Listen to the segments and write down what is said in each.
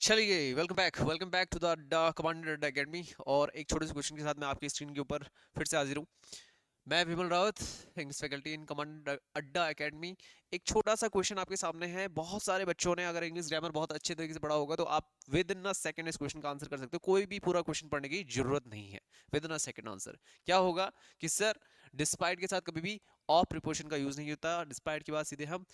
चलिए, welcome back to the अड्डा commander अड्डा अकेडमी। और एक छोटे से क्वेश्चन के साथ मैं आपकी स्क्रीन के ऊपर फिर से हाजिर हूँ। मैं Vimal Rawat, English faculty in Commander Adda Academy. एक छोटा सा क्वेश्चन आपके सामने है। बहुत सारे बच्चों ने अगर इंग्लिश ग्रामर बहुत अच्छे तरीके से पढ़ा होगा तो आप विद इन अ सेकंड इस क्वेश्चन का आंसर कर सकते हो। कोई भी पूरा क्वेश्चन पढ़ने की जरूरत नहीं है, with in a second answer क्या होगा कि सर डिस्पाइट के साथ कभी भी ऑफ प्रिपोजिशन का यूज नहीं होता। डिस्पाइट के बाद सीधे हम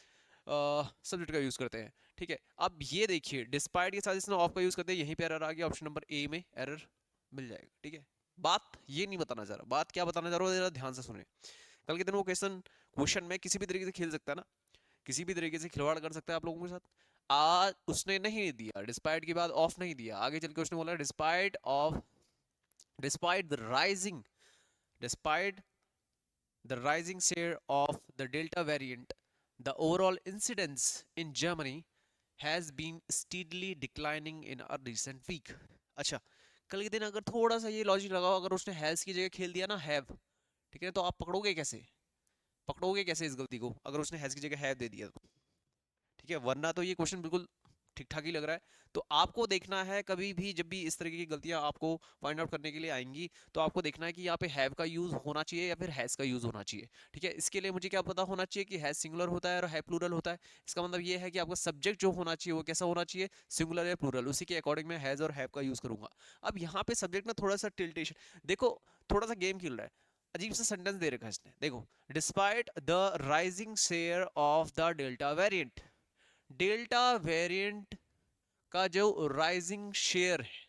सब्जेक्ट का यूज करते हैं। ठीक है, अब ये देखिए डिस्पाइट के साथ इसने ऑफ का यूज करते हैं, यहीं पे एरर आ गया, ऑप्शन नंबर ए में एरर मिल जाएगा। ठीक है, बात ये नहीं बताना चाह रहा, बात क्या बताना चाह रहा हूँ जरा ध्यान से सुने। कल के दिन वो क्वेश्चन में किसी भी तरीके से खेल सकता है ना, किसी भी तरीके से खिलवाड़ कर सकता है आप लोगों के साथ। आज उसने नहीं दिया, डिस्पाइट के बाद ऑफ नहीं दिया, आगे चल के उसने बोला despite the rising despite the rising share of the Delta variant, the overall incidence in Germany has been steadily declining in a recent week. अच्छा, कल के दिन अगर थोड़ा सा ये लॉजिक लगाओ, अगर उसने हैज की जगह खेल दिया ना हैव, ठीक है, तो आप पकड़ोगे कैसे इस गलती को, अगर उसने हैज की जगह हैव दे दिया तो। ठीक है, वरना तो ये क्वेश्चन बिल्कुल ठीक ठाक ही लग रहा है। तो आपको देखना है, कभी भी जब भी इस तरीके की गलतियां आपको फाइंड आउट करने के लिए आएंगी, तो आपको देखना है कि यहाँ पे हैव का यूज होना चाहिए या फिर हैज का यूज होना चाहिए। ठीक है, इसके लिए मुझे क्या पता होना चाहिए कि हैज सिंगुलर होता है और हैव प्लूरल होता है। इसका मतलब ये है कि आपका सब्जेक्ट जो होना चाहिए वो कैसा होना चाहिए, सिंगुलर या प्लूरल, उसी के अकॉर्डिंग मैं हैज और हैव का यूज करूंगा। अब यहाँ पे सब्जेक्ट में थोड़ा सा टिल्टेशन देखो, थोड़ा सा गेम खेल रहा है। अजीब सा सेंटेंस दे रखा है इसने, देखो, despite the rising share of the delta variant. Delta variant का जो राइजिंग शेयर है,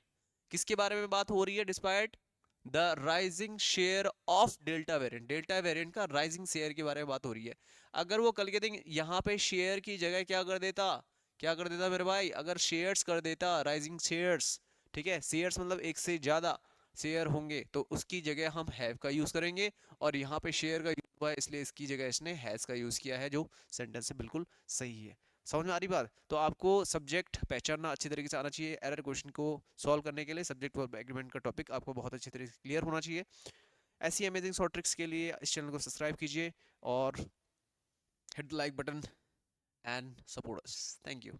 किसके बारे में बात हो रही है, despite the rising share of delta variant का राइजिंग शेयर के बारे में बात हो रही है। अगर वो कल के दिन यहां पे शेयर की जगह क्या कर देता मेरे भाई, अगर शेयर्स कर देता, राइजिंग शेयर्स, ठीक है, शेयर्स मतलब एक से ज्यादा शेयर होंगे, तो उसकी जगह हम हैव का यूज करेंगे। और यहाँ पे शेयर का यूज हुआ है, इसलिए इसकी जगह इसने हैज का यूज किया है, जो सेंटेंस से बिल्कुल सही है। समझ में आ रही बात? तो आपको सब्जेक्ट पहचानना अच्छी तरीके से आना चाहिए। एरर क्वेश्चन को सॉल्व करने के लिए सब्जेक्ट वर्ब एग्रीमेंट का टॉपिक आपको बहुत अच्छी तरीके से क्लियर होना चाहिए। ऐसी अमेजिंग शॉर्ट ट्रिक्स के लिए इस चैनल को सब्सक्राइब कीजिए और hit the like button and support us. Thank you.